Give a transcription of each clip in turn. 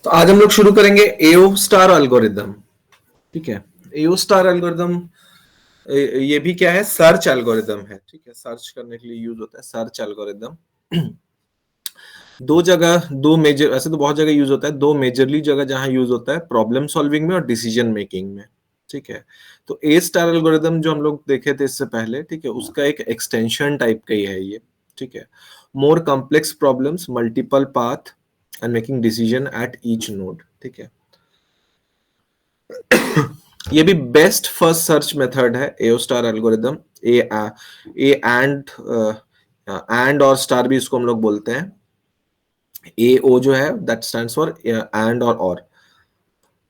तो आज हम लोग शुरू करेंगे एओ स्टार एल्गोरिदम। ठीक है, एओ स्टार एल्गोरिदम ये भी क्या है, सर्च एल्गोरिदम है। ठीक है, सर्च करने के लिए यूज होता है सर्च एल्गोरिदम। दो जगह, दो मेजर, ऐसे तो बहुत जगह यूज होता है, दो मेजरली जगह जहां यूज होता है, प्रॉब्लम सॉल्विंग में और डिसीजन मेकिंग में। ठीक है, तो ए स्टार एल्गोरिदम जो हम लोग देखे थे इससे पहले, ठीक है, उसका एक एक्सटेंशन टाइप का ही है ये। ठीक है, more complex problems, multiple path and making decision at each node. ठीक है, ये भी बेस्ट फर्स्ट सर्च मेथड है एओ स्टार एल्गोरिदम। ए एंड और स्टार भी इसको हम लोग बोलते हैं। ए ओ जो है दैट स्टैंड्स फॉर एंड और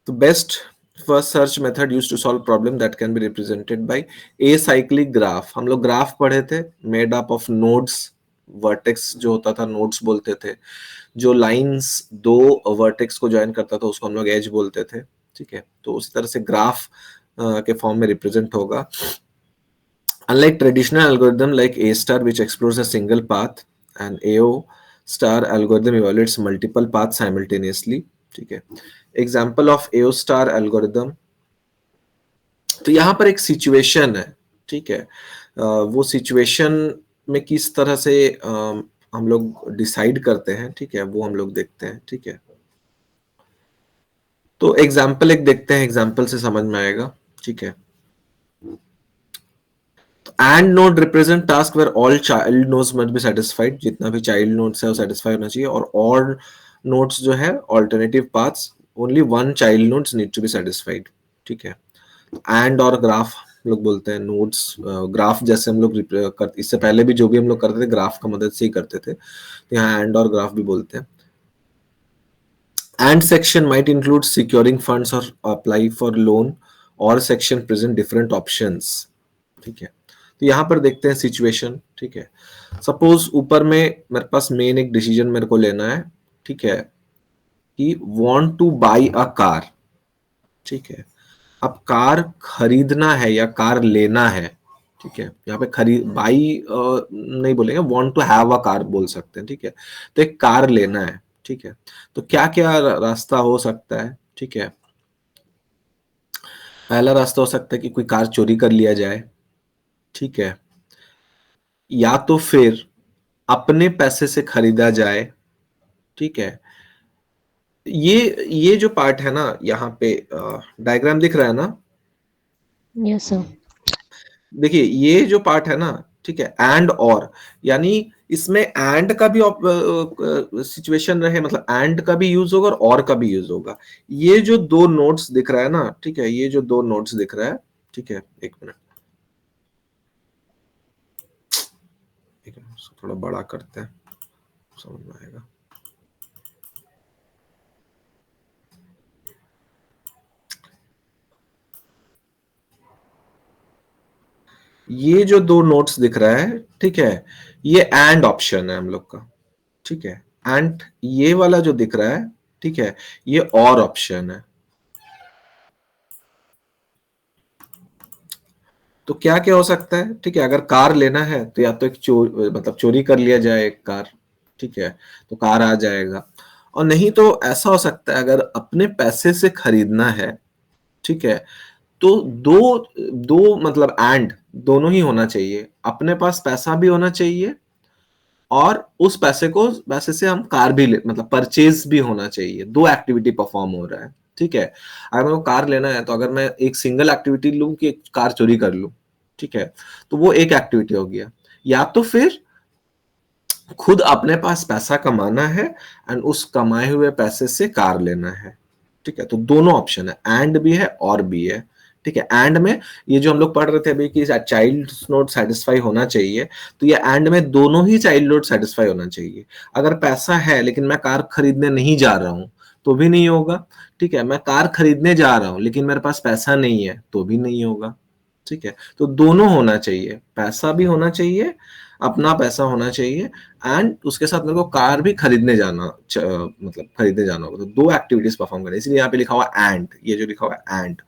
तो best first search method use to solve problem that can be represented by a cyclic graph. हम लोग ग्राफ पढ़े थे, made up of nodes, vertex जो होता था नोड्स बोलते थे, जो लाइंस दो वर्टेक्स को ज्वाइन करता था उसको हम लोग एज बोलते थे। ठीक है, तो उसी तरह से ग्राफ के फॉर्म में रिप्रेजेंट होगा। Unlike traditional algorithm like A star, which explores a single path, and AO star algorithm evaluates multiple paths simultaneously. ठीक है, example of AO star algorithm. तो यहाँ पर एक सिचुएशन है। ठीक है, वो सिचुएशन में किस तरह से हम लोग डिसाइड करते हैं, ठीक है, वो हम लोग देखते हैं। ठीक है, तो एग्जाम्पल एक देखते हैं, एग्जाम्पल से समझ में आएगा। ठीक है, and node represent task where all child nodes must be satisfied, जितना भी चाइल्ड नोड्स है वो सेटिस्फाई होना चाहिए। और नोड्स जो है alternative paths, only one child nodes need to be satisfied. ठीक है, एंड और ग्राफ लोग बोलते हैं नोड्स ग्राफ, जैसे हम लोग इससे पहले भी जो भी हम लोग करते थे ग्राफ का मदद से ही करते थे, तो यहाँ एंड और ग्राफ भी बोलते हैं। And section might include securing funds और अप्लाई फॉर लोन, और सेक्शन प्रेजेंट डिफरेंट ऑप्शंस। ठीक है, तो यहां पर देखते हैं सिचुएशन। ठीक है, सपोज ऊपर में मेरे पास मेन एक डिसीजन मेरे को लेना है। ठीक है, कि want two by a car. ठीक है, अब कार खरीदना है या कार लेना है। ठीक है, यहाँ पे खरीद बाई नहीं बोलेंगे, want to have a car बोल सकते हैं। ठीक है, तो एक कार लेना है। ठीक है, तो क्या क्या रास्ता हो सकता है। ठीक है, पहला रास्ता हो सकता है कि कोई कार चोरी कर लिया जाए। ठीक है, या तो फिर अपने पैसे से खरीदा जाए। ठीक है, ये जो पार्ट है ना, यहाँ पे डायग्राम दिख रहा है ना। Yes sir. देखिए ये जो पार्ट है ना, ठीक है, एंड और, यानी इसमें एंड का भी सिचुएशन रहे, मतलब एंड का भी यूज होगा और का भी यूज होगा। ये जो दो नोट्स दिख रहा है ना, ठीक है, ये जो दो नोट्स दिख रहा है, ठीक है, एक मिनट, उसको थोड़ा बड़ा करते हैं, समझ में आएगा। ये जो दो नोट्स दिख रहा है, ठीक है, ये एंड ऑप्शन है हम लोग का। ठीक है, एंड ये वाला जो दिख रहा है, ठीक है, ये और ऑप्शन है। तो क्या क्या हो सकता है। ठीक है, अगर कार लेना है तो या तो एक मतलब चोरी कर लिया जाए एक कार। ठीक है, तो कार आ जाएगा। और नहीं तो ऐसा हो सकता है अगर अपने पैसे से खरीदना है, ठीक है, तो दो दो मतलब एंड दोनों ही होना चाहिए, अपने पास पैसा भी होना चाहिए और उस पैसे से हम कार भी मतलब परचेज भी होना चाहिए। दो एक्टिविटी परफॉर्म हो रहा है। ठीक है, अगर मेरे को कार लेना है तो अगर मैं एक सिंगल एक्टिविटी लूं कि एक कार चोरी कर लूं, ठीक है, तो वो एक एक्टिविटी हो गया। या तो फिर खुद अपने पास पैसा कमाना है एंड उस कमाए हुए पैसे से कार लेना है। ठीक है, तो दोनों ऑप्शन है, एंड भी है और भी है। ठीक है, एंड में ये जो हम लोग पढ़ रहे थे अभी कि चाइल्ड नोड सेटिस्फाई होना चाहिए, तो ये एंड में दोनों ही चाइल्ड नोड सेटिस्फाई होना चाहिए। अगर पैसा है लेकिन मैं कार खरीदने नहीं जा रहा हूं तो भी नहीं होगा। ठीक है, मैं कार खरीदने जा रहा हूं लेकिन मेरे पास पैसा नहीं है तो भी नहीं होगा। ठीक है, तो दोनों होना चाहिए, पैसा भी होना चाहिए, अपना पैसा होना चाहिए, एंड उसके साथ मेरे को कार भी खरीदने जाना मतलब खरीदने जाना होगा। तो दो एक्टिविटीज परफॉर्म करनी, इसलिए यहाँ पे लिखा हुआ एंड, ये जो लिखा हुआ है एंड,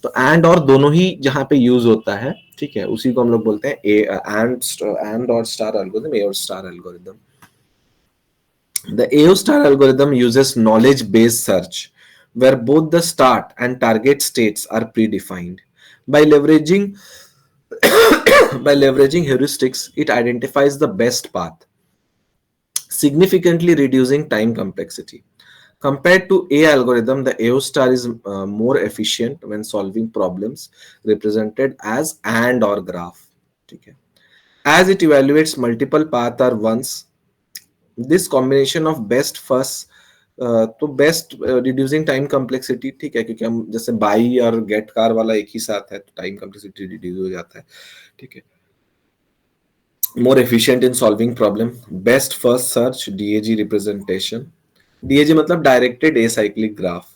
तो एंड और दोनों ही जहां पे यूज होता है, ठीक है, उसी को हम लोग बोलते हैं एंड और स्टार एल्गोरिथम, ए और star algorithm. The AO star algorithm uses knowledge based search, where both the start and target states are predefined. By leveraging by leveraging heuristics, it identifies the best path, significantly reducing time complexity. Compared to A algorithm, the AO star is more efficient when solving problems represented as and or graph. ठीक है. As it evaluates multiple paths or ones, this combination of best first तो best reducing time complexity, ठीक है, क्योंकि हम जैसे by और gate car वाला एक ही साथ है तो टाइम कम्प्लेक्सिटी रिड्यूस हो जाता है, ठीक है. More efficient in solving problem, best first search, DAG representation. DAG मतलब डायरेक्टेड एसाइक्लिक ग्राफ,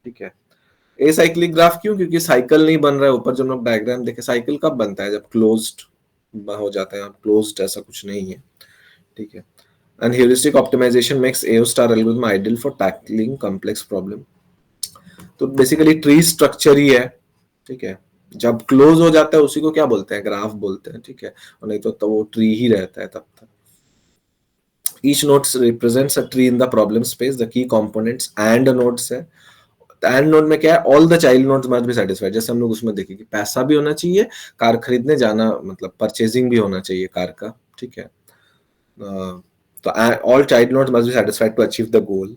ठीक है. एसाइक्लिक ग्राफ क्यों? क्योंकि साइकिल नहीं बन रहा है. ऊपर जो हम लोग डायग्राम देखे, साइकिल कब बनता है? जब क्लोज्ड हो जाता है. क्लोज्ड ऐसा कुछ नहीं है, ठीक है. And heuristic optimization makes AO star algorithm ideal for tackling complex problem. तो बेसिकली ट्री स्ट्रक्चर ही है, ठीक है. जब क्लोज हो जाता है उसी को क्या बोलते हैं? ग्राफ बोलते हैं, ठीक है. और नहीं तो वो ट्री ही रहता है तब तक. Each node represents a tree in the problem space. The key components and nodes है. एंड नोड में क्या है? All the child nodes must be satisfied. जैसे हम लोग उसमें देखे कि पैसा भी होना चाहिए, कार खरीदने जाना मतलब परचेजिंग भी होना चाहिए कार का, ठीक है. तो all child nodes must be satisfied to achieve the goal.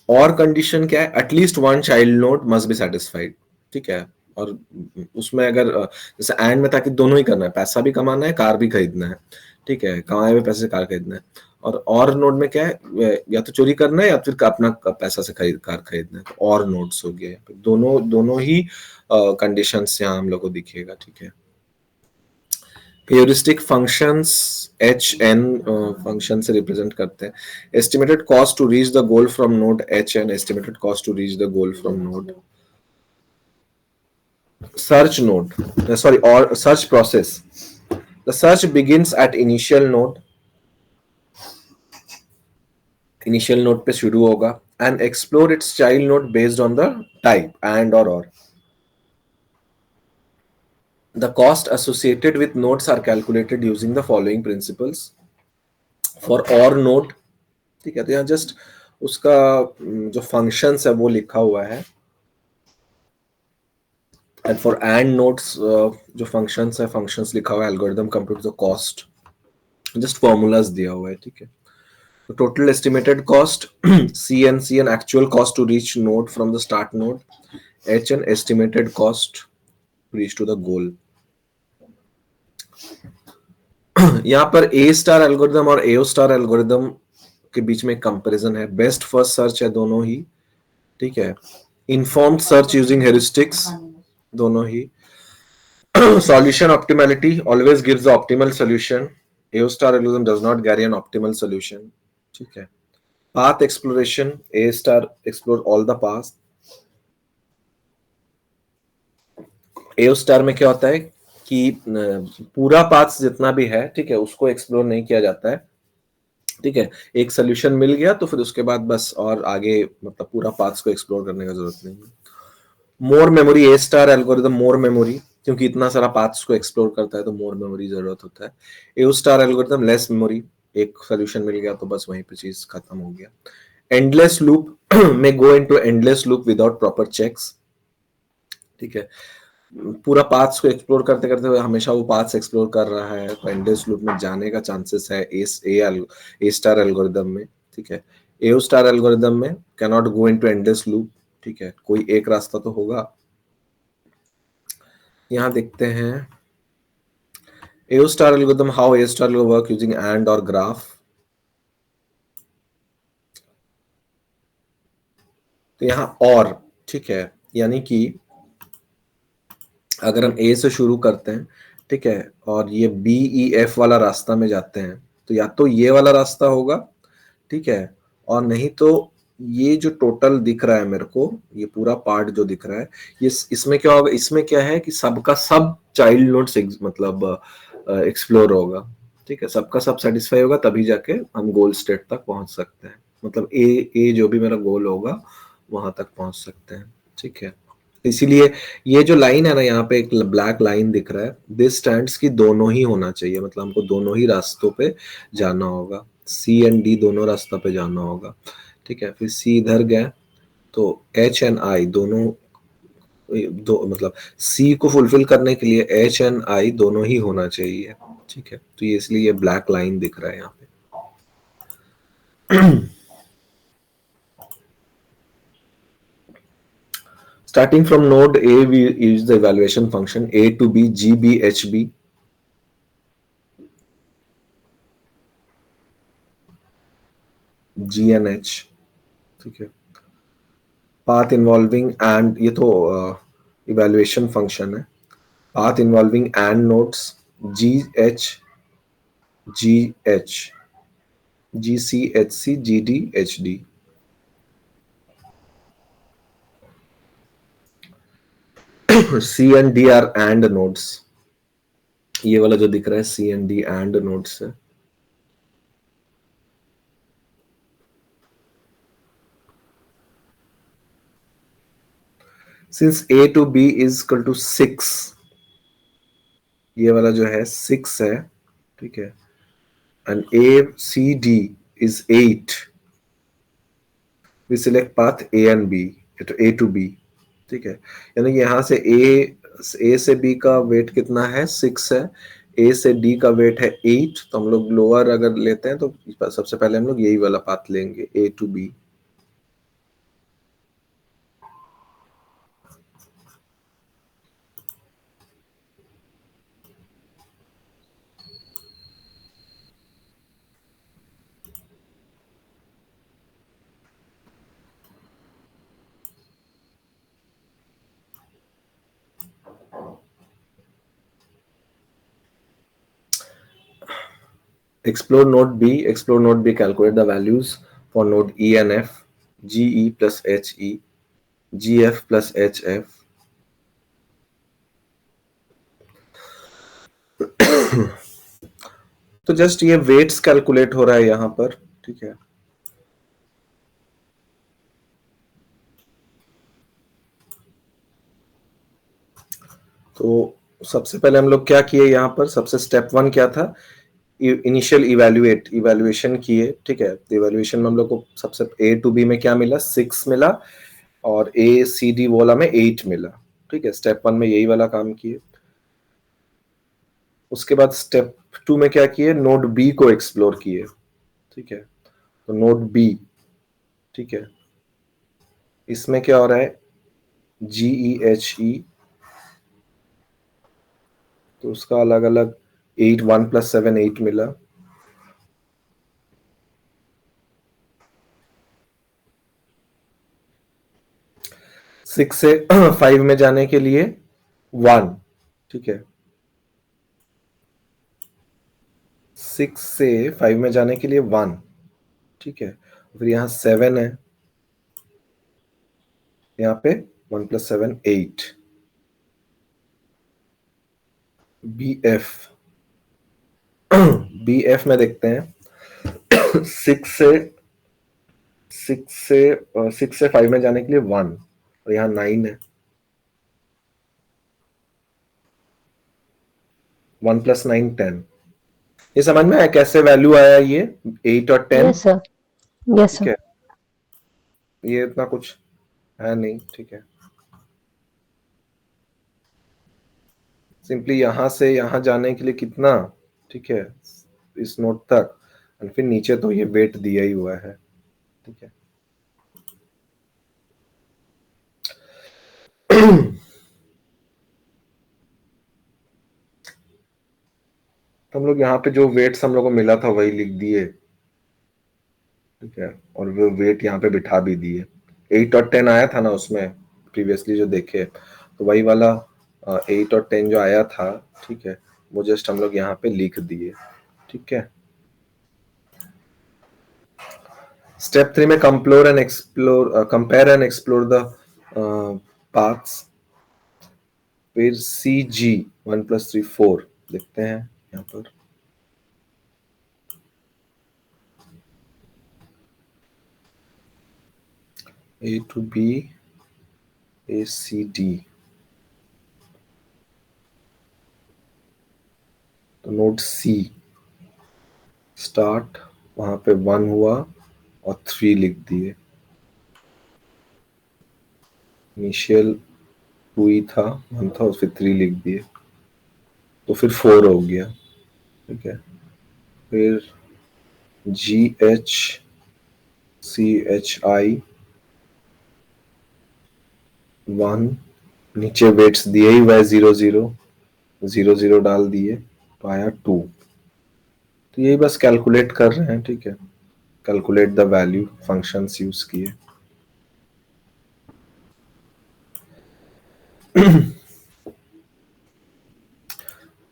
और कंडीशन क्या है? At least one child node must be satisfied, ठीक है. और उसमें अगर जैसे एंड में था कि दोनों ही करना है, पैसा भी कमाना है, कार भी खरीदना है, ठीक है. कमाए हुए पैसे से कार खरीदना है. और नोड में क्या है? या तो चोरी करना है या फिर अपना पैसा से कार खरीदना है. तो और नोड्स हो गए. दोनों दोनों ही कंडीशंस यहाँ हम लोग को दिखेगा, ठीक है. Heuristic functions H N function से रिप्रेजेंट करते हैं. Estimated cost to reach the goal from node H N, estimated cost to reach the goal from node. Search node, sorry, or search process. The search begins at initial node. Initial node पे शुरू होगा and explore its child node based on the type and or. The cost associated with nodes are calculated using the following principles. For or node, ठीक है, तो यहाँ just उसका जो functions है वो लिखा हुआ है. एंड फॉर एंड नोड्स जो फंक्शंस है, फंक्शंस लिखा हुआ है. Algorithm compute the cost, just formulas दिया हुआ है, ठीक है. Total estimated cost, CN actual cost to reach node from the start node, HN estimated cost to reach to the goal. यहाँ पर A स्टार एल्गोरिथम और AO स्टार एल्गोरिथम के बीच में कंपैरिजन है. बेस्ट फर्स्ट सर्च है दोनों ही, ठीक है. इन्फॉर्म्ड सर्च यूजिंग हेरिस्टिक्स दोनों ही. Solution optimality always gives the optimal solution. AO star algorithm does not guarantee an optimal solution, ठीक है. Path exploration, A star explore all the path. A star में क्या होता है कि पूरा पाथ जितना भी है, ठीक है, उसको एक्सप्लोर नहीं किया जाता है, ठीक है. एक सोल्यूशन मिल गया तो फिर उसके बाद बस और आगे मतलब पूरा पाथ को एक्सप्लोर करने का जरूरत नहीं है. मोर मेमोरी, ए स्टार एल्गोरिथम मोर मेमोरी, क्योंकि इतना सारा पाथ्स को एक्सप्लोर करता है तो मोर मेमोरी जरूरत होता है. ए स्टार एल्गोरिथम लेस मेमोरी, एक सोल्यूशन मिल गया तो बस वहीं पे चीज खत्म हो गया. एंडलेस लूप में go into endless loop without proper checks, ठीक है. पूरा पाथ्स को एक्सप्लोर करते करते हुए हमेशा वो पाथ्स एक्सप्लोर कर रहा है तो एंडलेस लूप में जाने का चांसेस है ए स्टार एल्गोरिथम में, ठीक है. ए स्टार एल्गोरिथम में can not go into endless loop, ठीक है. कोई एक रास्ता तो होगा. यहाँ देखते हैं A star algorithm, how A star will work using and or graph. तो यहाँ और, ठीक है, यानी कि अगर हम ए से शुरू करते हैं, ठीक है, और ये बी ई एफ वाला रास्ता में जाते हैं तो या तो ये वाला रास्ता होगा, ठीक है, और नहीं तो ये जो टोटल दिख रहा है मेरे को, ये पूरा पार्ट जो दिख रहा है, ये इसमें क्या होगा? इसमें क्या है कि सबका सब चाइल्ड नोड्स मतलब एक्सप्लोर होगा, ठीक है. सबका सब सेटिस्फाई होगा तभी जाके हम गोल स्टेट तक पहुंच सकते हैं. मतलब ए जो भी मेरा गोल होगा वहां तक पहुंच सकते हैं, ठीक है. इसीलिए ये जो लाइन है ना, यहाँ पे एक ब्लैक लाइन दिख रहा है, दिस स्टैंड्स की दोनों ही होना चाहिए. मतलब हमको दोनों ही रास्तों पे जाना होगा. सी एंड डी दोनों रास्ता पे जाना होगा, ठीक है। फिर सी इधर गए तो एच एंड आई दोनों, दो मतलब सी को फुलफिल करने के लिए एच एंड आई दोनों ही होना चाहिए, ठीक है। तो ये इसलिए ये ब्लैक लाइन दिख रहा है यहाँ पे। Starting from node A, we use the evaluation function A to B, G B, H B. G and H, ठीक है। पाथ इन्वॉल्विंग एंड, ये तो इवेल्युएशन फंक्शन है। Path involving and nodes G H, G H, G C, H C, G D, H D. C and D are and nodes, ये वाला जो दिख रहा है C and D and nodes है। Since A to B is equal to 6, ये वाला जो है 6 है, ठीक है। And A C D is 8, we select path A and B, तो A to B, ठीक है। यानी कि यहाँ से A से B का वेट कितना है, 6 है। A से D का वेट है 8, तो हम लोग लोअर अगर लेते हैं तो सबसे पहले हम लोग यही वाला पाथ लेंगे, A to B। Explore node B. Explore node B. Calculate the values for node E and F. GE plus HE, GF plus HF. तो जस्ट ये वेट्स कैलकुलेट हो रहा है यहाँ पर, ठीक है। तो सबसे पहले हम लोग क्या किए यहाँ पर, सबसे स्टेप 1 क्या था, इनिशियल इवेल्युएशन किए, ठीक है। इवेल्युएशन में हम लोग को सबसे A to B में क्या मिला, 6 मिला, और A C D वाला में 8 मिला, ठीक है। स्टेप 1 में यही वाला काम किए। उसके बाद स्टेप 2 में क्या किए, नोड B को एक्सप्लोर किए, ठीक है। तो नोड B, ठीक है, इसमें क्या हो रहा है, GEHE, तो उसका अलग अलग 8, 1 + 7 8 मिला। सिक्स से 5 में जाने के लिए 1, ठीक है। 6 से 5 में जाने के लिए 1, ठीक है। फिर यहाँ 7 है, यहाँ पे 1 + 7 8। BF, BF में देखते हैं 6 से 5 में जाने के लिए 1, और यहाँ 9 है, 1 + 9 10। ये समझ में आया कैसे वैल्यू आया, ये 8 और 10, Yes, sir. Yes, ठीक sir. है। ये इतना कुछ है नहीं, ठीक है। सिंपली यहां से यहां जाने के लिए कितना, ठीक है, इस नोट तक, और फिर नीचे तो ये वेट दिया ही हुआ है, ठीक है। तो हम लोग यहाँ पे जो वेट्स हम लोग को मिला था वही लिख दिए, ठीक है। और वो वेट यहाँ पे बिठा भी दिए। 8 और 10 आया था ना उसमें प्रीवियसली जो देखे, तो वही वाला 8 और 10 जो आया था, ठीक है, वो जस्ट हम लोग यहाँ पे लिख दिए, ठीक है। स्टेप 3 में compare and explore the paths. फिर CG 1 + 3 4 देखते हैं यहाँ पर। A to B, A C D, तो नोड C स्टार्ट, वहां पे 1 हुआ और 3 लिख दिए। इनिशियल 2 ही था, 1 था और फिर 3 लिख दिए, तो फिर 4 हो गया। ठीक है, फिर GHCHI 1, नीचे वेट्स दिए ही हुआ 0 0 डाल दिए तो आया 2। तो यही बस कैलकुलेट कर रहे हैं। ठीक है, calculate the value, functions use किए।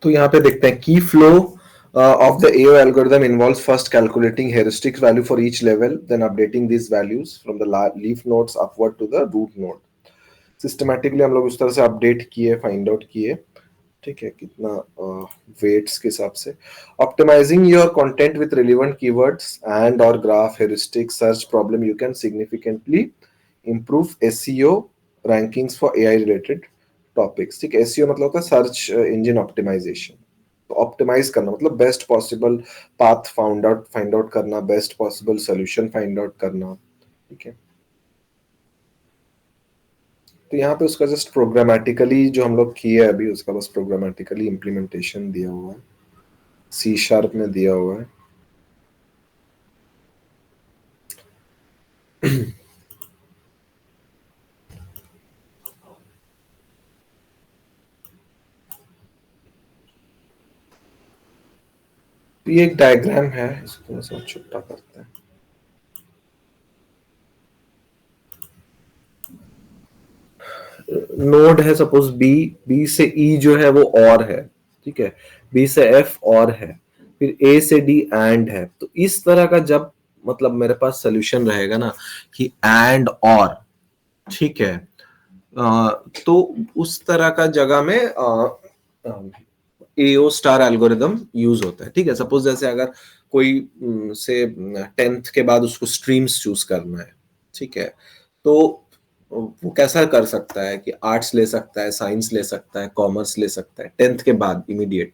तो यहाँ पे देखते हैं की flow of the AO algorithm involves first calculating heuristic value for each level, then updating these values from the leaf nodes upward to the root node. Systematically हम लोग उस तरह से अपडेट किए, फाइंड आउट किए। ठीक है, कितना वेट्स के हिसाब से। Optimizing your content with relevant keywords and और graph heuristic search problem, you can significantly improve SEO rankings for AI related topics। ठीक है, SEO मतलब होता है सर्च इंजन ऑप्टिमाइजेशन। तो ऑप्टिमाइज करना मतलब best possible path find out करना, best possible solution find out करना। ठीक है, तो यहाँ पे उसका जस्ट प्रोग्रामेटिकली जो हम लोग किए अभी, उसका बस प्रोग्रामेटिकली इम्प्लीमेंटेशन दिया हुआ है, C# में दिया हुआ है। तो ये एक डायग्राम है, इसको थोड़ा सा छोटा करते हैं। नोड है सपोज बी, बी से ई जो है वो और है। ठीक है, बी से एफ और है, फिर ए से डी एंड है। तो इस तरह का जब मतलब मेरे पास सोल्यूशन रहेगा ना कि एंड और, ठीक है, तो उस तरह का जगह में एओ स्टार एल्गोरिदम यूज होता है। ठीक है, सपोज जैसे अगर कोई से 10th के बाद उसको स्ट्रीम्स चूज करना है। ठीक है, तो वो कैसा कर सकता है कि आर्ट्स ले सकता है, साइंस ले सकता है, कॉमर्स ले सकता है 10th के बाद इमीडिएट।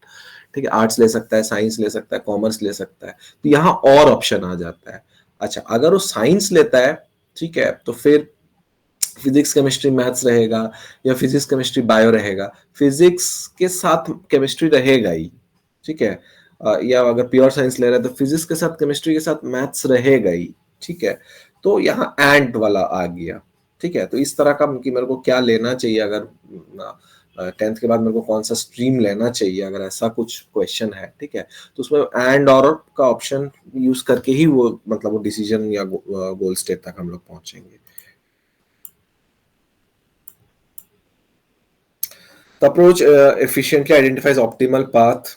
ठीक है, आर्ट्स ले सकता है, साइंस ले सकता है, कॉमर्स ले सकता है। तो यहाँ और ऑप्शन आ जाता है। अच्छा, अगर वो साइंस लेता है, ठीक है, तो फिर फिजिक्स केमिस्ट्री मैथ्स रहेगा या फिजिक्स केमिस्ट्री बायो रहेगा। फिजिक्स के साथ केमिस्ट्री रहेगा ही। ठीक है, या अगर प्योर साइंस ले रहा है तो फिजिक्स के साथ केमिस्ट्री के साथ मैथ्स रहेगा ही। ठीक है, तो यहाँ एंड वाला आ गया। ठीक है, तो इस तरह का कि मेरे को क्या लेना चाहिए, अगर 10th के बाद मेरे को कौन सा स्ट्रीम लेना चाहिए, अगर ऐसा कुछ क्वेश्चन है। ठीक है, तो उसमें एंड और का ऑप्शन यूज करके ही वो मतलब वो डिसीजन या गोल स्टेट तक हम लोग पहुंचेंगे। The approach efficiently identifies optimal path,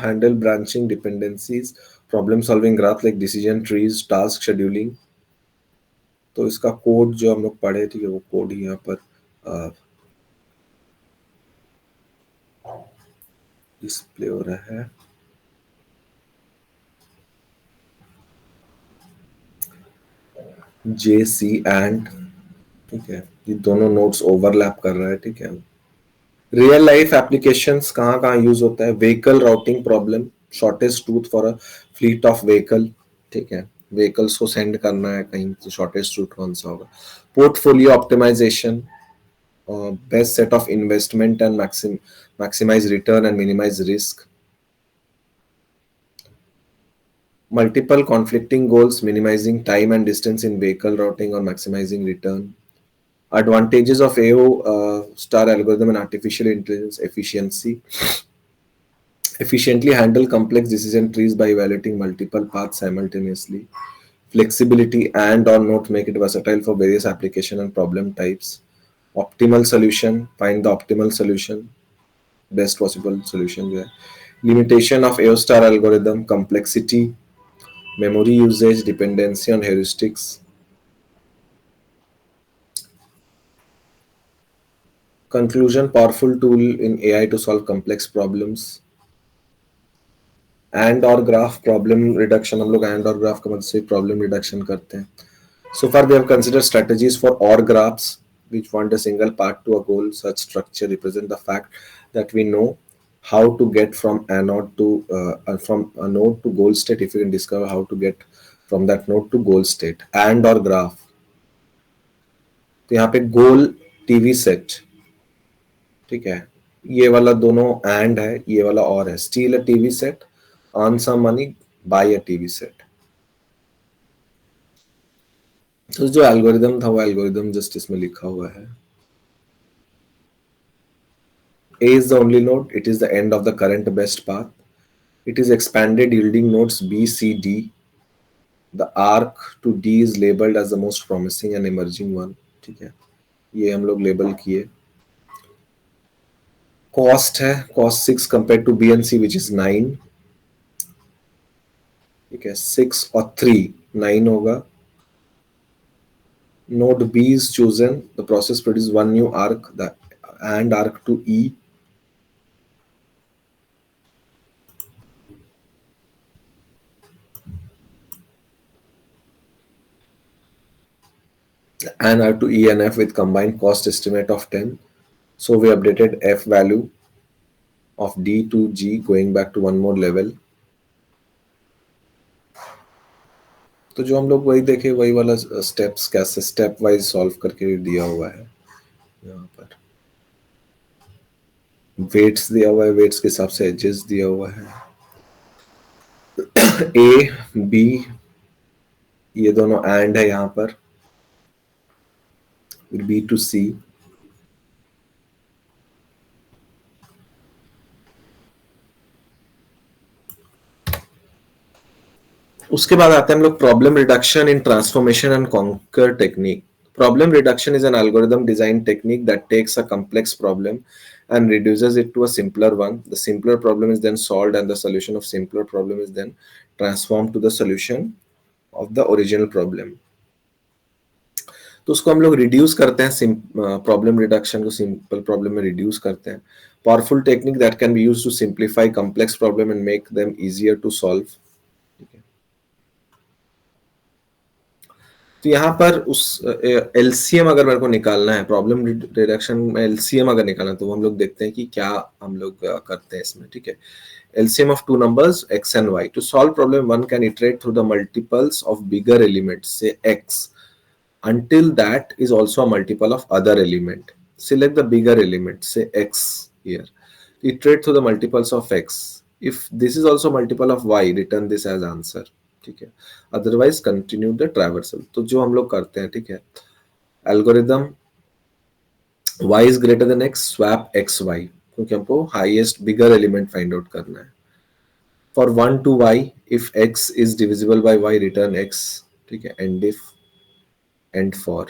handle branching dependencies, problem solving graph like decision trees, task scheduling। तो इसका कोड जो हम लोग पढ़े, ठीक है, वो कोड यहाँ पर डिस्प्ले हो रहा है। JC एंड, ठीक है, ये दोनों नोट्स ओवरलैप कर रहा है। ठीक है, रियल लाइफ एप्लीकेशंस कहाँ कहाँ यूज होता है। Vehicle routing problem, shortest route for a fleet of vehicle. ठीक है, व्हीकल्स को सेंड करना है कहीं, तो शॉर्टेस्ट रूट कौन सा होगा। Portfolio optimization, best set of investment and maximize return and minimize risk। Multiple conflicting goals, minimizing time and distance in vehicle routing or maximizing return। Advantages of AO star algorithm and artificial intelligence efficiency, efficiently handle complex decision trees by evaluating multiple paths simultaneously। Flexibility and or not make it versatile for various application and problem types। Optimal solution, find the optimal solution, best possible solution जो है। Limitation of AO star algorithm, complexity, memory usage, dependency on heuristics। Conclusion, powerful tool in AI to solve complex problems। And और graph problem reduction, हम लोग and और graph की मदद से problem reduction करते हैं। So far, we have considered strategies for OR graphs, which want a single path to a goal. Such structure represent the fact that we know how to get from anode to from a node to goal state, if you can discover how to get from that node to goal state and or graph. तो यहाँ पे गोल TV set, ठीक है, ये वाला दोनों and है, ये वाला और है, steal a TV set, earn some money, buy a TV set. तो जो एल्गोरिदम था वो एल्गोरिदम जस्ट इसमें लिखा हुआ है। A is the only node, it is the end of the current best path, it is expanded yielding nodes B, C, D. The arc to D is labeled as the most promising and emerging one, ठीक है, ये हम लोग label किए। Cost है, cost 6 compare to B and C which is 9, ठीक है, 6 और 3 9 होगा। node B is chosen, the process produces one new arc, the and arc to E. And arc to E and F with combined cost estimate of 10. So we updated F value of D to G, going back to one more level. तो जो हम लोग वही देखे वही वाला steps कैसे step wise solve करके दिया हुआ है। यहाँ पर वेट्स दिया हुआ है, वेट्स के हिसाब से एजेस दिया हुआ है। ए बी ये दोनों एंड है यहाँ पर, बी टू सी, उसके बाद आते हैं हम लोग problem reduction in transformation and conquer technique. Problem reduction is an algorithm design technique that takes a complex problem and reduces it to a simpler one. The simpler problem is then solved and the solution of simpler problem is then transformed to the solution of the original problem. तो उसको हम लोग reduce करते हैं, problem reduction को simple problem में reduce करते हैं। Powerful technique that can be used to simplify complex problem and make them easier to solve. तो यहाँ पर उस एलसीएम अगर मेरे को निकालना है, प्रॉब्लम रिडक्शन में एलसीएम अगर निकालना है, तो हम लोग देखते हैं कि क्या हम लोग करते हैं इसमें, ठीक है। LCM of two numbers x and y. To solve problem, one can iterate through the multiples of bigger elements, say x, until that is also a multiple of other element. Select the bigger element, say x here. Iterate through the multiples of x. If this is also multiple of y, return this as answer, ठीक है। Otherwise continue the traversal. तो जो हम लोग करते हैं, ठीक है, algorithm y is greater than x, swap x y, क्योंकि हमको हाईएस्ट बिगर एलिमेंट फाइंड आउट करना है। For 1 to y, if x is divisible by y, return x, ठीक है, and if and for.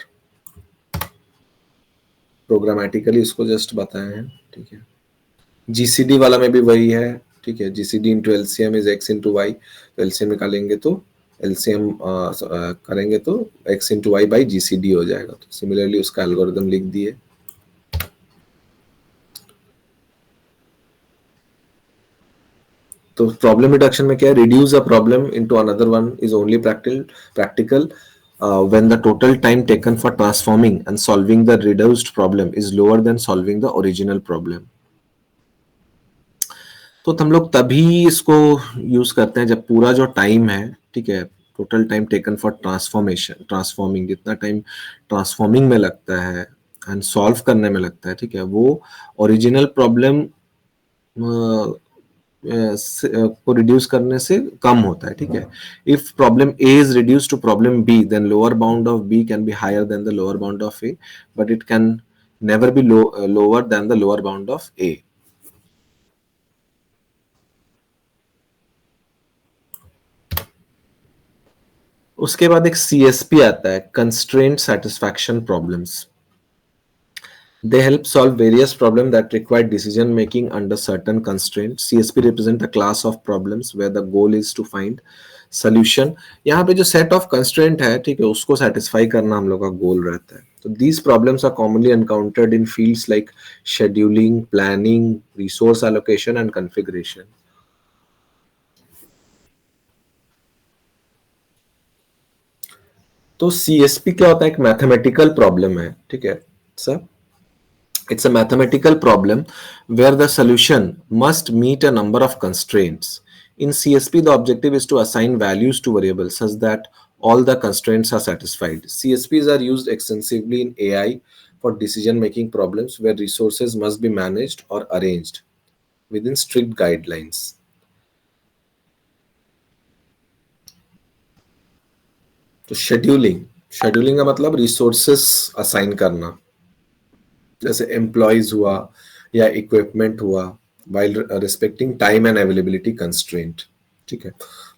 Programmatically इसको जस्ट बताए हैं, ठीक है। जीसीडी वाला में भी वही है, ठीक है, GCD into LCM is X into Y, तो एलसीएम निकालेंगे तो एलसीएम करेंगे तो X into Y by GCD हो जाएगा। तो सिमिलरली उसका एल्गोरिदम लिख दिए। तो प्रॉब्लम रिडक्शन में क्या है, reduce a problem into another one is only practical when the total time taken for transforming and solving the reduced problem is lower than solving the original problem. तो हम लोग तभी इसको यूज करते हैं जब पूरा जो टाइम है, ठीक है, total time taken for transforming, जितना टाइम ट्रांसफॉर्मिंग में लगता है एंड सॉल्व करने में लगता है, ठीक है, वो ओरिजिनल प्रॉब्लम को रिड्यूस करने से कम होता है, ठीक है। If problem A is reduce to problem B, then lower bound of B can be higher than the lower bound of A, but it can never be lower than the lower bound of A. उसके बाद एक CSP आता है, constraint satisfaction problems. They help solve various problems that require decision making under certain constraints. CSP represent a class of problems where the goal is to find solution. यहाँ पे जो set of constraint है, ठीक है, उसको satisfy करना हम लोग का goal रहता है। तो these problems are commonly encountered in fields like scheduling, planning, resource allocation and configuration. तो CSP क्या होता है, एक मैथमेटिकल प्रॉब्लम है, ठीक है sir. It's a mathematical problem where the solution must meet a number of constraints. In CSP, the objective is to assign values to variables such that all the constraints are satisfied. CSPs are used extensively in AI for decision making problems where resources must be managed or arranged within strict guidelines. तो scheduling का मतलब resources assign करना, जैसे employees हुआ या equipment हुआ, while respecting time and availability constraint. ठीक है,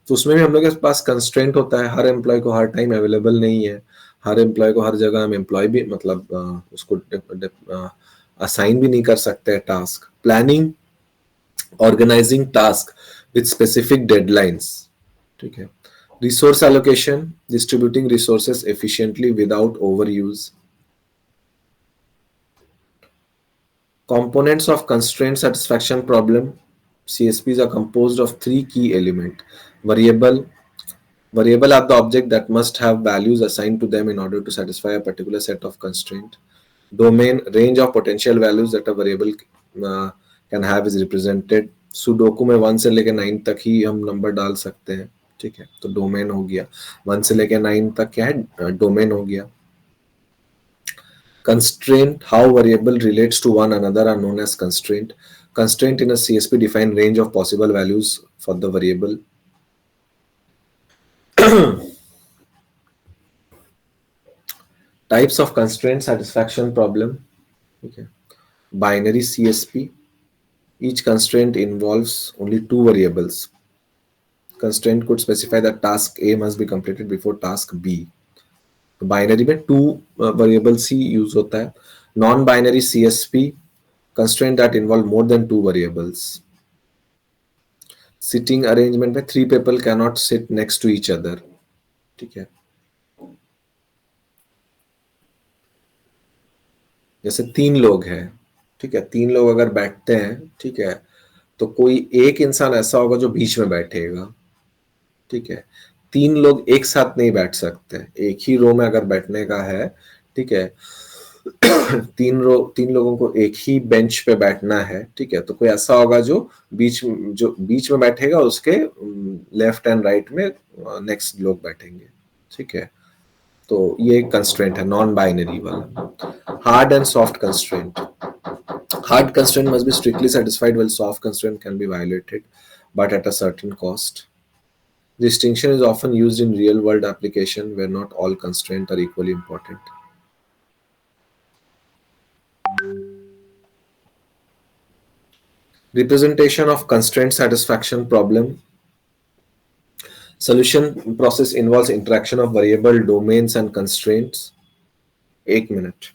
तो उसमें भी हम लोग के पास कंस्ट्रेंट होता है, हर एम्प्लॉय को हर टाइम अवेलेबल नहीं है, हर एम्प्लॉय को हर जगह हम एम्प्लॉय भी मतलब उसको असाइन भी नहीं कर सकते task. Planning, organizing task with specific deadlines. ठीक है, resource allocation, distributing resources efficiently without over use. Components of constraint satisfaction problem. CSPs are composed of three key elements. Variable. Variable are the object that must have values assigned to them in order to satisfy a particular set of constraint. Domain, range of potential values that a variable uh, can have is represented. Sudoku में 1 से लेकर 9 तक ही हम number डाल सकते हैं। ठीक है, तो डोमेन हो गया 1 से लेकर 9 तक, क्या है, डोमेन हो गया। Constraint, how variable relates to one another are known as constraint. Constraint in a CSP define range of possible values for the variable. Types of constraint satisfaction problem. Okay. Binary CSP. Each constraint involves only two variables. Constraint could specify that task A must be completed before task B. Binary में two variables ही use होता है। Non binary CSP, constraint that involve more than two variables. Seating arrangement में 3 people can not sit next to each other. ठीक है, जैसे 3 लोग हैं, ठीक है, 3 लोग अगर बैठते हैं, ठीक है, तो कोई एक इंसान ऐसा होगा जो बीच में बैठेगा। ठीक है, 3 लोग एक साथ नहीं बैठ सकते, एक ही रो में अगर बैठने का है, ठीक है, 3 लोगों को एक ही बेंच पे बैठना है। ठीक है, तो कोई ऐसा होगा जो बीच में बैठेगा, उसके लेफ्ट एंड राइट में नेक्स्ट लोग बैठेंगे। ठीक है, तो ये कंस्ट्रेंट है नॉन बाइनरी वाला। Hard and soft constraint. Hard constraint must be strictly satisfied while soft constraint can be violated but at a certain cost. Distinction is often used in real world application where not all constraints are equally important. Representation of constraint satisfaction problem. Solution process involves interaction of variable domains and constraints. 1 minute.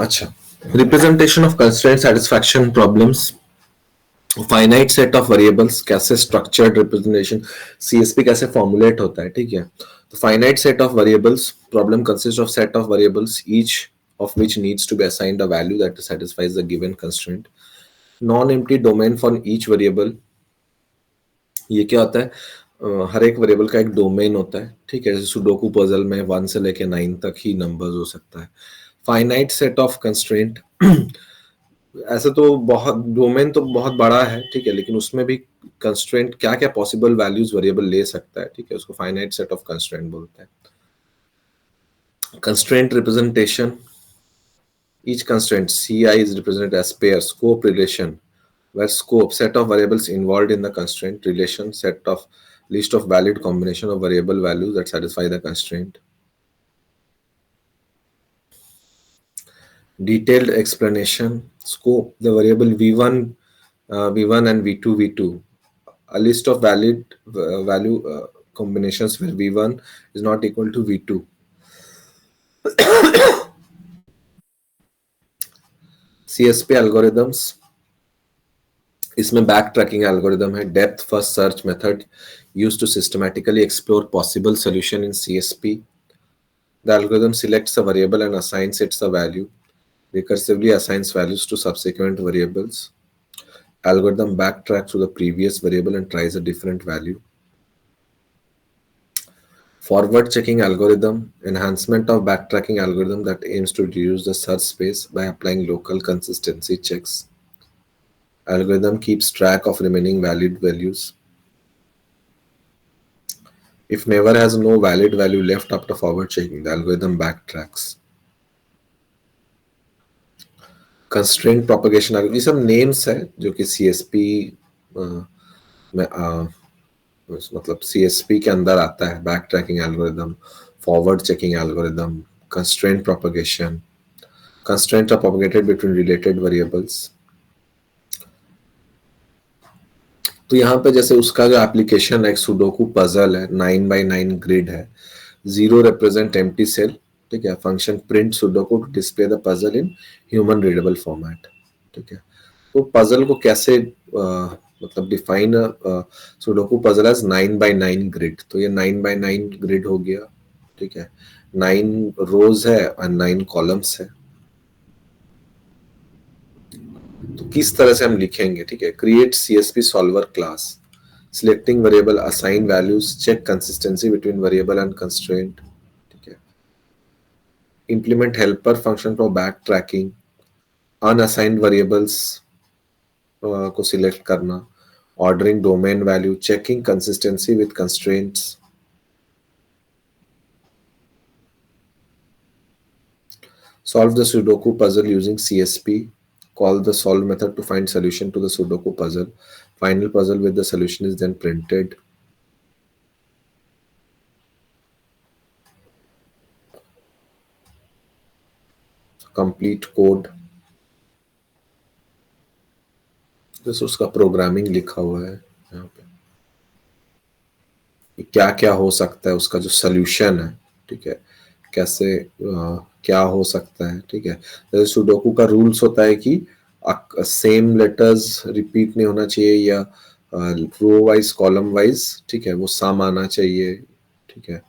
अच्छा, representation of constraint satisfaction problems, finite set of variables, कैसे structured representation, CSP कैसे formulate होता है, ठीक है। तो finite set of variables problem consist of set of variables each of which needs to be assigned a value that satisfies the given constraint. Non-empty domain for each variable. ये क्या होता है? हर एक वेरिएबल का एक डोमेन होता है, ठीक है। जैसे सुडोकू पजल में 1 से लेके 9 तक ही नंबर्स हो सकता है। फाइनाइट सेट ऑफ कंस्ट्रेंट, ऐसे तो बहुत डोमेन तो बहुत बड़ा है, ठीक है, लेकिन उसमें भी कंस्ट्रेंट क्या क्या पॉसिबल वैल्यूज वेरिएबल ले सकता है, ठीक है, उसको फाइनाइट सेट ऑफ कंस्ट्रेंट बोलते हैं। Constraint representation, each constraint ci is represented as pair scope relation, where scope set of variables involved in the constraint relation set of list of valid combination of variable values that satisfy the constraint. Detailed explanation, scope, the variable v1 v1 and v2 v2, a list of valid value combinations where v1 is not equal to v2. CSP algorithms, इसमें back tracking algorithm है, depth first search method used to systematically explore possible solution in CSP. The algorithm selects a variable and assigns it a value, recursively assigns values to subsequent variables. Algorithm backtracks to the previous variable and tries a different value. Forward checking algorithm, enhancement of backtracking algorithm that aims to reduce the search space by applying local consistency checks. Algorithm keeps track of remaining valid values. If never has no valid value left after forward checking, the algorithm backtracks. Constraint propagation algorithm, ये सब names है जो कि CSP में मतलब CSP के अंदर आता है। Backtracking algorithm, forward checking algorithm, constraint propagation, constraint are propagated between related variables. तो यहाँ पे जैसे उसका जो एप्लीकेशन है, सुडोकू पजल है, 9x9 ग्रिड है, 0 रिप्रेजेंट एम्प्टी सेल, ठीक है, function print sudoku to display the puzzle in human readable format, ठीक है। तो पजल को कैसे मतलब define, sudoku puzzle as 9x9 grid, तो ये 9x9 ग्रिड हो गया, ठीक है, 9 रोज है और 9 कॉलम्स है। तो किस तरह से हम लिखेंगे, ठीक है, create CSP solver class, selecting variable, assign values, check consistency between variable and constraint, ठीक है, implement helper function for back tracking, unassigned variables को सिलेक्ट करना, ordering domain value, checking consistency with constraints, solve the Sudoku puzzle using CSP, call the solve method to find solution to the Sudoku puzzle. Final puzzle with the solution is then printed. Complete code. जैसे उसका programming लिखा हुआ है यहाँ पे, क्या क्या हो सकता है, उसका जो सोल्यूशन है, ठीक है, कैसे क्या हो सकता है, ठीक है। जैसे सुडोकू का रूल्स होता है कि सेम लेटर्स रिपीट नहीं होना चाहिए, या रो वाइज कॉलम वाइज, ठीक है, वो सम आना चाहिए, ठीक है।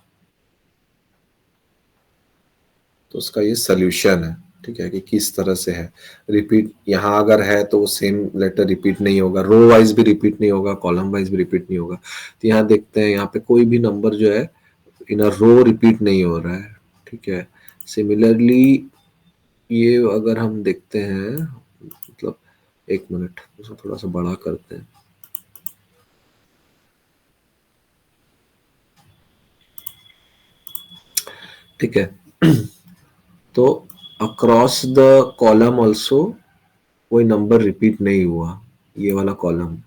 तो उसका ये सोल्यूशन है, ठीक है, कि किस तरह से है। रिपीट यहाँ अगर है तो सेम लेटर रिपीट नहीं होगा, रो वाइज भी रिपीट नहीं होगा, कॉलम वाइज भी रिपीट नहीं होगा। तो यहाँ देखते हैं, यहाँ पे कोई भी नंबर जो है इन अ रो रिपीट नहीं हो रहा है, ठीक है। सिमिलरली ये अगर हम देखते हैं, मतलब एक मिनट उसको थोड़ा सा बड़ा करते हैं, ठीक है। तो अक्रॉस द कॉलम ऑल्सो कोई नंबर रिपीट नहीं हुआ, ये वाला कॉलम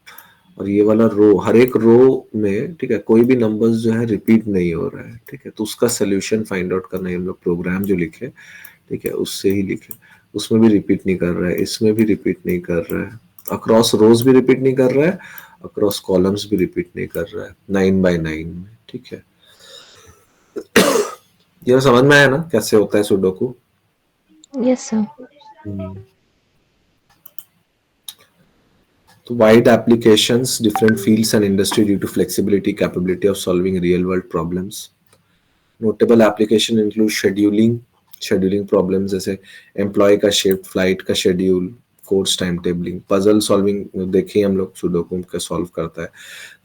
और ये वाला रो, हर एक रो में, ठीक है, कोई भी नंबर्स जो है रिपीट नहीं हो रहा है, ठीक है। तो उसका सोल्यूशन फाइंड आउट करना है, हम लोग प्रोग्राम जो लिखे, ठीक है, उससे ही लिखे। उसमें भी रिपीट नहीं कर रहा है, इसमें भी रिपीट नहीं कर रहा है, अक्रॉस रोज भी रिपीट नहीं कर रहा है, अक्रॉस कॉलम्स भी रिपीट नहीं कर रहा है 9x9 में, ठीक है। ये समझ में आया ना कैसे होता है सुडोकू? Yes, sir. तो wide applications, different fields and industry due to flexibility, capability of solving real world problems. Notable application include scheduling problems जैसे एम्प्लॉय का शिफ्ट, फ्लाइट का schedule, course time tabling, puzzle solving देखिए हम लोग sudoku का solve करता है,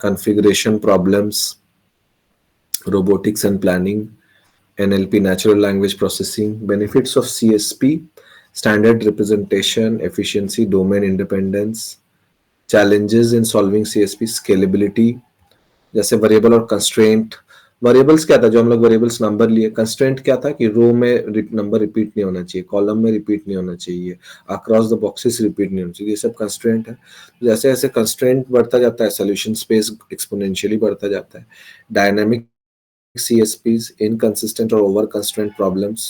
configuration problems, robotics and planning, NLP, natural language processing, benefits of CSP, standard representation, efficiency, domain independence, challenges in solving CSP, scalability, जैसे variable और constraint. Variables क्या था, जो हम लोग वेरिएबल्स नंबर लिए, कंस्ट्रेंट क्या था कि रो में नंबर रिपीट नहीं होना चाहिए, कॉलम में रिपीट नहीं होना चाहिए, अक्रॉस द बॉक्सेस रिपीट नहीं होना चाहिए, ये सब कंस्ट्रेंट है। जैसे जैसे कंस्ट्रेंट बढ़ता जाता है, सोल्यूशन स्पेस एक्सपोनेंशियली बढ़ता जाता है। Dynamic CSPs, inconsistent or over constraint problems.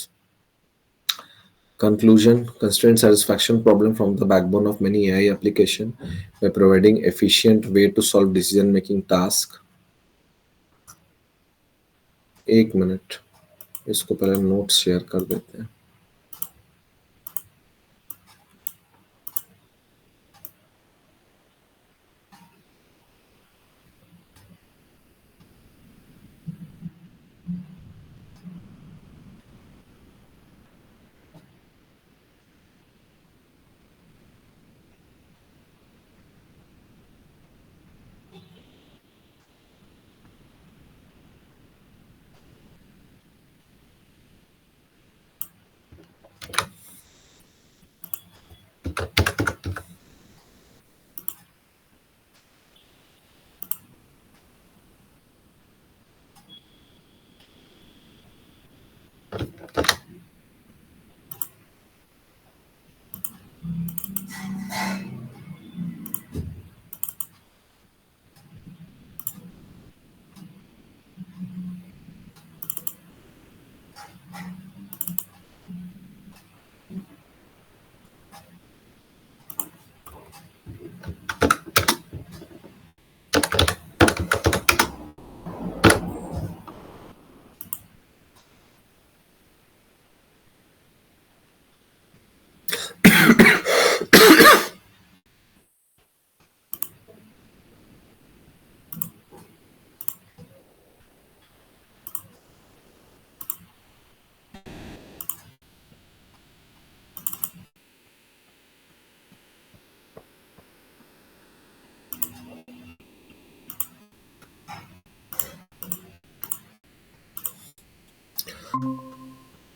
Conclusion, constraint satisfaction problem from the backbone of many AI application by providing efficient way to solve decision making task. एक minute, इसको पहले notes share कर देते हैं।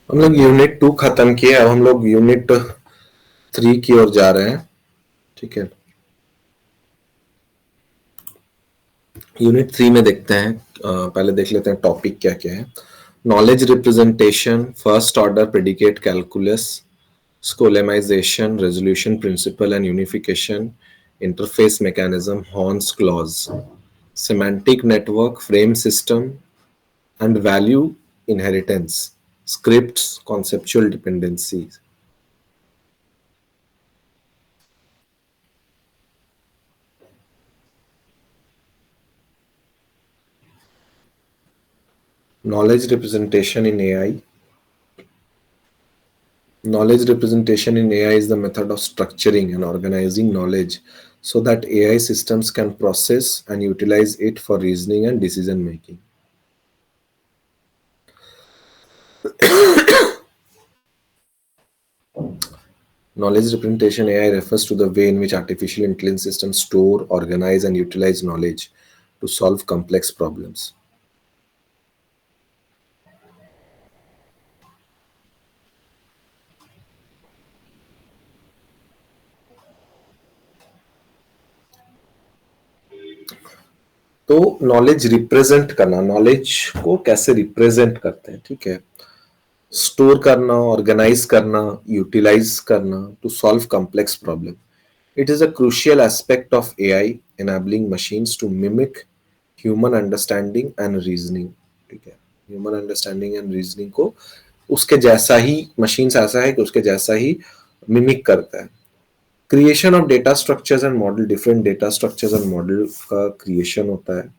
हम लोग यूनिट 2 खत्म किए, अब हम लोग यूनिट 3 की ओर जा रहे हैं। ठीक है, यूनिट 3 में देखते हैं, पहले देख लेते हैं टॉपिक क्या क्या है। Knowledge representation, first order predicate calculus, skolemization, resolution principle and unification, interface mechanism, Horn's clause, semantic network, frame system, and value inheritance, scripts, conceptual dependencies. Knowledge representation in AI. Knowledge representation in AI is the method of structuring and organizing knowledge so that AI systems can process and utilize it for reasoning and decision making. Knowledge representation AI refers to the way in which artificial intelligence systems store, organize, and utilize knowledge to solve complex problems. तो knowledge represent करना, knowledge को कैसे represent करते हैं, ठीक है, store करना, organise करना, यूटिलाइज करना to solve complex problem. It is a crucial aspect of AI enabling machines to mimic human understanding and reasoning. ठीक है, ह्यूमन अंडरस्टैंडिंग एंड रीजनिंग को उसके जैसा ही, मशीन ऐसा है कि उसके जैसा ही मिमिक करता है। Creation of data structures and model, different data structures and model का क्रिएशन होता है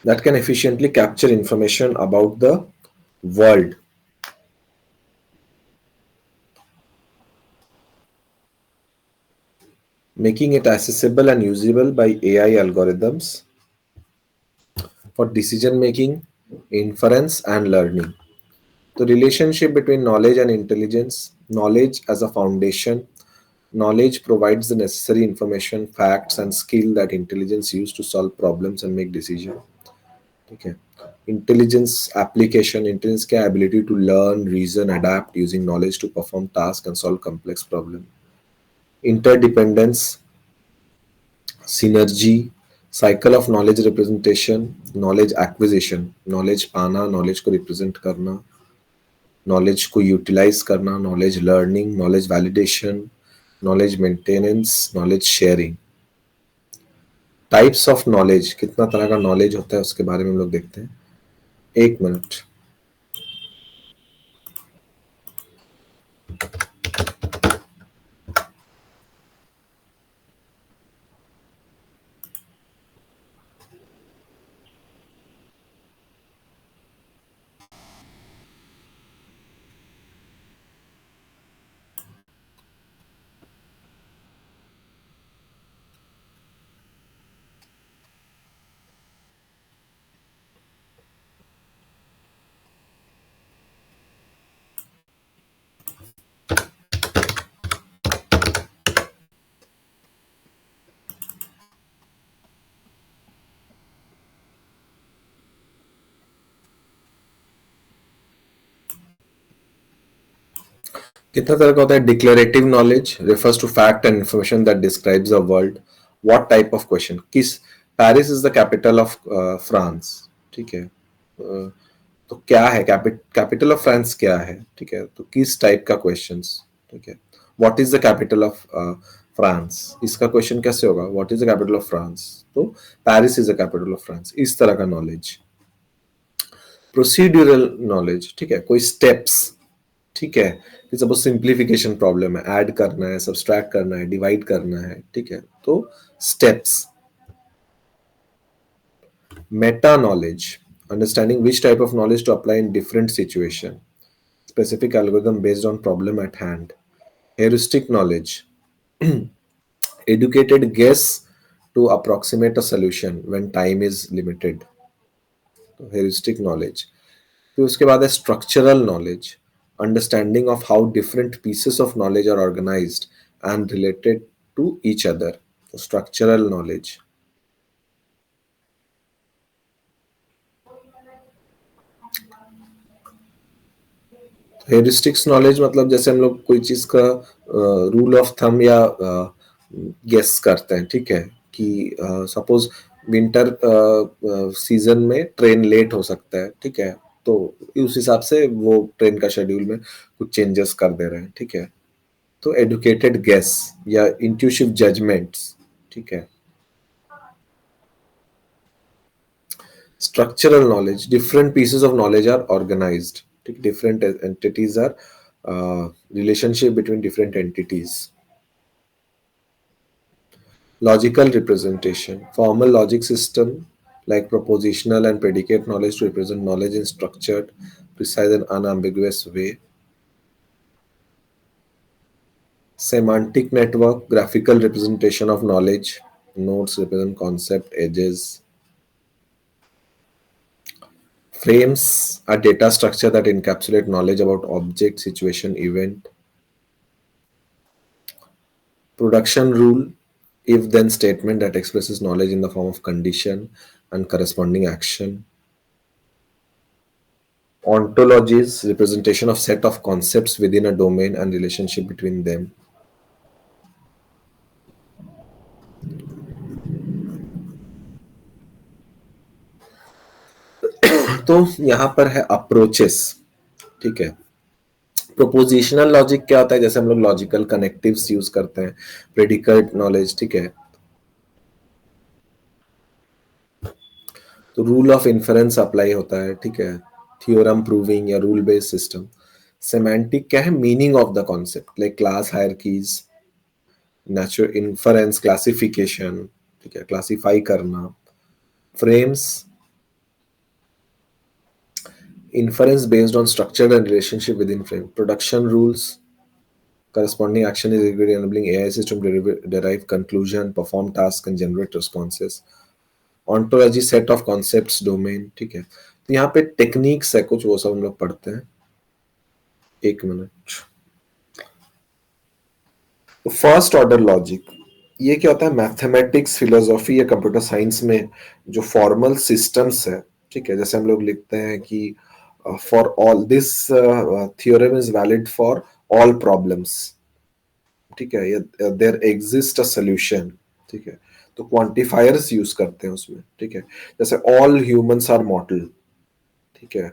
that can efficiently capture information about the world. making it accessible and usable by AI algorithms for decision making, inference, and learning. The relationship between knowledge and intelligence, knowledge as a foundation, knowledge provides the necessary information, facts, and skill that intelligence use to solve problems and make decisions. Okay. Intelligence application, intelligence का ability to learn, reason, adapt using knowledge to perform tasks and solve complex problems. Interdependence, synergy, cycle of knowledge representation, knowledge acquisition, knowledge पाना, knowledge को represent करना, knowledge को utilize करना, knowledge learning, knowledge validation, knowledge maintenance, knowledge sharing. Types of knowledge, कितना तरह का knowledge होता है उसके बारे में हम लोग देखते हैं. एक मिनट. कितना तरह का होता है. Declarative knowledge refers to fact and information that describes the world. What type of question? किस, Paris is the capital of France. ठीक है. तो क्या है कैपिटल ऑफ फ्रांस क्या है. ठीक है. तो किस टाइप का क्वेश्चंस. ठीक है. What is the capital of France, इसका क्वेश्चन कैसे होगा. What is the capital of France, तो Paris is the capital of France. इस तरह का नॉलेज. Procedural knowledge. ठीक है. कोई स्टेप्स. ठीक है. कि सपोज सिंप्लीफिकेशन प्रॉब्लम है, ऐड करना है, सब्सट्रैक्ट करना है, डिवाइड करना है. ठीक है. तो steps. Meta knowledge, understanding which type of knowledge to apply in different situation, specific algorithm based on problem at hand. Heuristic knowledge, educated guess to approximate a solution when time is limited. तो heuristic knowledge. फिर उसके बाद है structural knowledge, understanding of how different pieces of knowledge are organized and related to each other. तो structural knowledge. Heuristics knowledge मतलब जैसे हम लोग कोई चीज का रूल ऑफ थंब या गेस करते हैं. ठीक है. कि सपोज विंटर सीजन में ट्रेन लेट हो सकता है. ठीक है. तो उस हिसाब से वो ट्रेन का शेड्यूल में कुछ चेंजेस कर दे रहे हैं. ठीक है. तो एडुकेटेड गेस या इंट्यूटिव जजमेंट्स. ठीक है. Structural knowledge, different pieces of knowledge are organized. Different entities are relationship between different entities. Logical representation, formal logic system like propositional and predicate knowledge to represent knowledge in structured, precise and unambiguous way. Semantic network, graphical representation of knowledge, nodes represent concept, edges. Frames are data structure that encapsulate knowledge about object, situation, event. Production rule, if then statement that expresses knowledge in the form of condition and corresponding action. Ontologies, representation of set of concepts within a domain and relationship between them. तो यहां पर है approaches. ठीक है. Prepositional logic क्या होता है, जैसे हम लोग लॉजिकल कनेक्टिव्स यूज करते हैं. Predicate knowledge. ठीक है. तो रूल ऑफ इन्फरेंस अप्लाई होता है. ठीक है. थ्योरम प्रूविंग या रूल बेस्ड सिस्टम. सेमेंटिक क्या है, meaning of the concept like class hierarchies. Natural inference classification. ठीक है. क्लासिफाई करना. Frames, inference based on structure and relationship within frame. Production rules, Corresponding action is executed enabling AI system to derive conclusion, perform task and generate responses. Ontology set of concepts domain, ठीक है। तो यहाँ पे techniques है कुछ, वो सब हम लोग पढ़ते हैं। एक मिनट। फर्स्ट ऑर्डर लॉजिक, ये क्या होता है? मैथमेटिक्स, फिलोसॉफी या कंप्यूटर साइंस में जो फॉर्मल सिस्टम्स है, ठीक है, जैसे हम लोग लिखते हैं कि for all this theorem is valid for all problems, ठीक है, देयर एग्जिस्ट अ सोल्यूशन, ठीक है, तो क्वांटिफायर्स यूज करते हैं उसमें, ठीक है, जैसे ऑल ह्यूमंस आर मॉर्टल, ठीक है,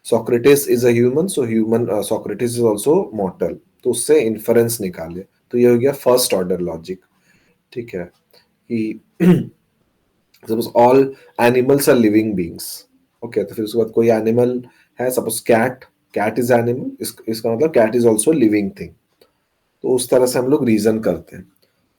Socrates is a human, so human Socrates is also मॉर्टल, तो उससे इन्फरेंस निकाले, तो ये हो गया फर्स्ट ऑर्डर लॉजिक, ठीक है, कि suppose all animals are living beings, okay, तो फिर उसके बाद कोई एनिमल है, suppose cat, cat is animal, इसका मतलब cat is also living thing, तो उस तरह से हम लोग रीजन करते हैं।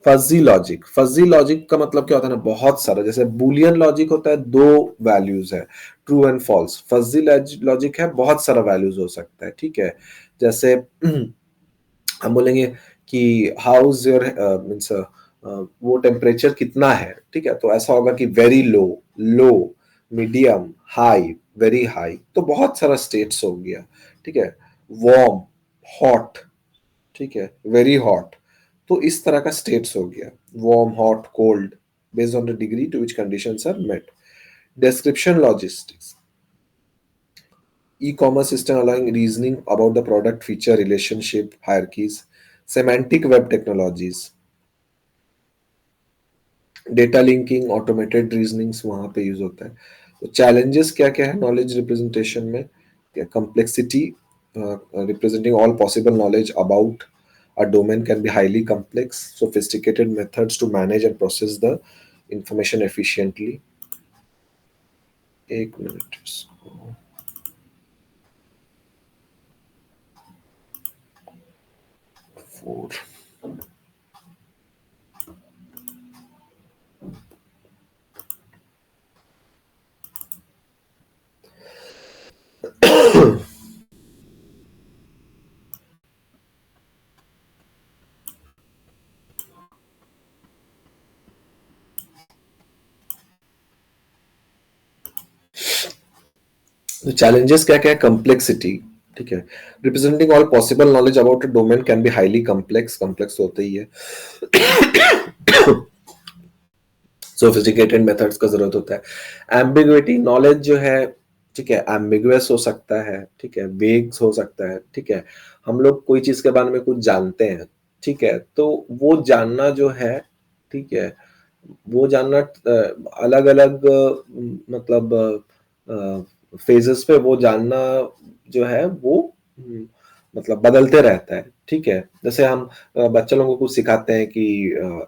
फजी लॉजिक, फजी लॉजिक का मतलब क्या होता है ना, बहुत सारा, जैसे बुलियन लॉजिक होता है, दो वैल्यूज है, true and false. Fuzzy logic है, बहुत सारा वैल्यूज हो सकता है, ठीक है, जैसे हम बोलेंगे कि हाउस योर मीन्स वो टेम्परेचर कितना है, ठीक है, तो ऐसा होगा कि वेरी लो, लो, मीडियम, हाई, वेरी हाई, तो बहुत सारा स्टेट्स हो गया, ठीक है, वार्म, हॉट, ठीक है, वेरी हॉट, तो इस तरह का स्टेट्स हो गया, warm, hot, cold, based on the degree to which conditions are met. Description logistics, e-commerce system allowing reasoning about the product, feature, relationship, hierarchies. Semantic web technologies, data linking, automated reasonings वहां पे use होता है। तो challenges क्या क्या है knowledge representation में? Complexity, representing all possible knowledge about a domain can be highly complex, sophisticated methods to manage and process the information efficiently. एक मिनट इसको, फोर, तो चैलेंजेस क्या क्या है? कंप्लेक्सिटी, ठीक है, representing all possible knowledge about a domain can be highly complex, complex होता ही है। सोफिस्टिकेटेड मेथड्स का जरूरत होता है। एम्बिग्विटी, नॉलेज जो है, ठीक है, एम्बिगुअस हो सकता है, ठीक है, वेग हो सकता है, ठीक है, हम लोग कोई चीज के बारे में कुछ जानते हैं, ठीक है, तो वो जानना जो है, ठीक है, वो जानना अलग अलग मतलब फेजेस पे वो जानना जो है वो मतलब बदलते रहता है, ठीक है, जैसे हम बच्चे लोगों को कुछ सिखाते हैं कि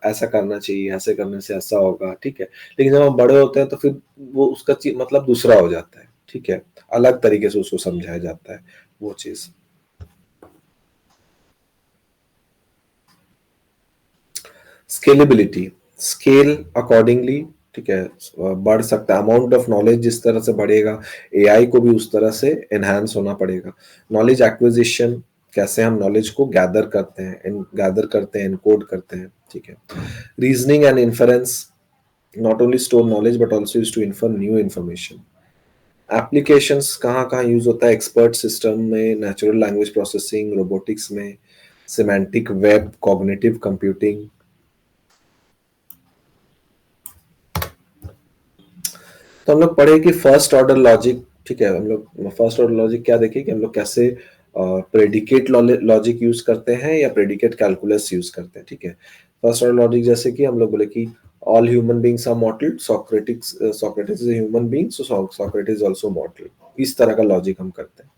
ऐसा करना चाहिए, ऐसे करने से ऐसा होगा, ठीक है, लेकिन जब हम बड़े होते हैं तो फिर वो उसका मतलब दूसरा हो जाता है, ठीक है, अलग तरीके से उसको समझाया जाता है वो चीज। स्केलेबिलिटी, स्केल अकॉर्डिंगली, ठीक है, बढ़ सकता है, अमाउंट ऑफ नॉलेज जिस तरह से बढ़ेगा, एआई को भी उस तरह से एनहांस होना पड़ेगा। नॉलेज एक्विजिशन, कैसे हम नॉलेज को गैदर करते हैं, एनकोड करते हैं, ठीक है। Reasoning and inference, not only store knowledge but also use to infer new information. Applications कहाँ कहाँ यूज होता है? एक्सपर्ट सिस्टम में, नेचुरल लैंग्वेज प्रोसेसिंग, रोबोटिक्स में, सिमेंटिक वेब, कॉग्निटिव कंप्यूटिंग। तो हम लोग पढ़े कि फर्स्ट ऑर्डर लॉजिक, ठीक है, हम लोग फर्स्ट ऑर्डर लॉजिक क्या देखे कि हम लोग कैसे प्रेडिकेट लॉजिक यूज करते हैं या प्रेडिकेट कैलकुलस यूज करते हैं, ठीक है। फर्स्ट ऑर्डर लॉजिक जैसे कि हम लोग बोले कि all human beings are mortal, Socrates is a human being, so Socrates also mortal, इस तरह का लॉजिक हम करते हैं,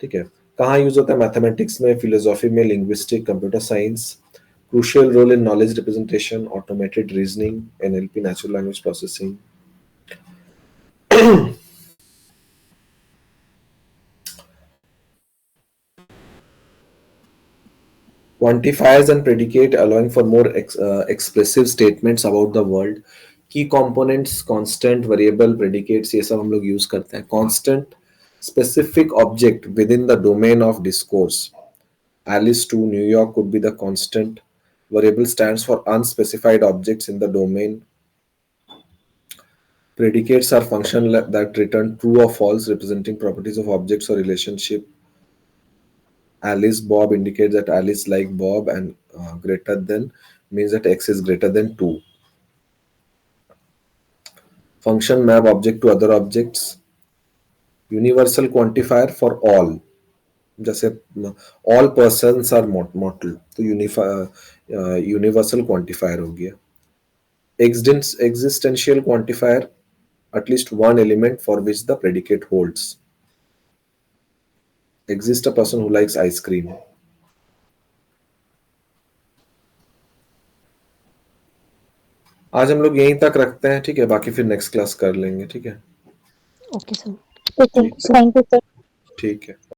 ठीक है। कहाँ यूज होता है? मैथमेटिक्स में, फिलोसॉफी में, linguistic, computer science. Crucial role in knowledge representation, automated reasoning, NLP, natural language processing. Quantifiers and predicate allowing for more expressive statements about the world. Key components, constant, variable, predicates, ये सब हम लोग use करते हैं। Constant, specific object within the domain of discourse. Alice to New York could be the constant. Variable stands for unspecified objects in the domain. Predicates are functions that return true or false, representing properties of objects or relationship. Alice Bob indicates that Alice like Bob, and greater than means that x is greater than 2. Function map object to other objects. Universal quantifier for all. जैसे all persons are mortal, तो universal quantifier हो गया. Existential quantifier, at least one element for which the predicate holds. Exist a person who likes ice cream. आज हम लोग यहीं तक रखते हैं, ठीक है, बाकी फिर नेक्स्ट क्लास कर लेंगे, ठीक है. Okay, sir. Okay, ठीक thank you, sir. ठीक है.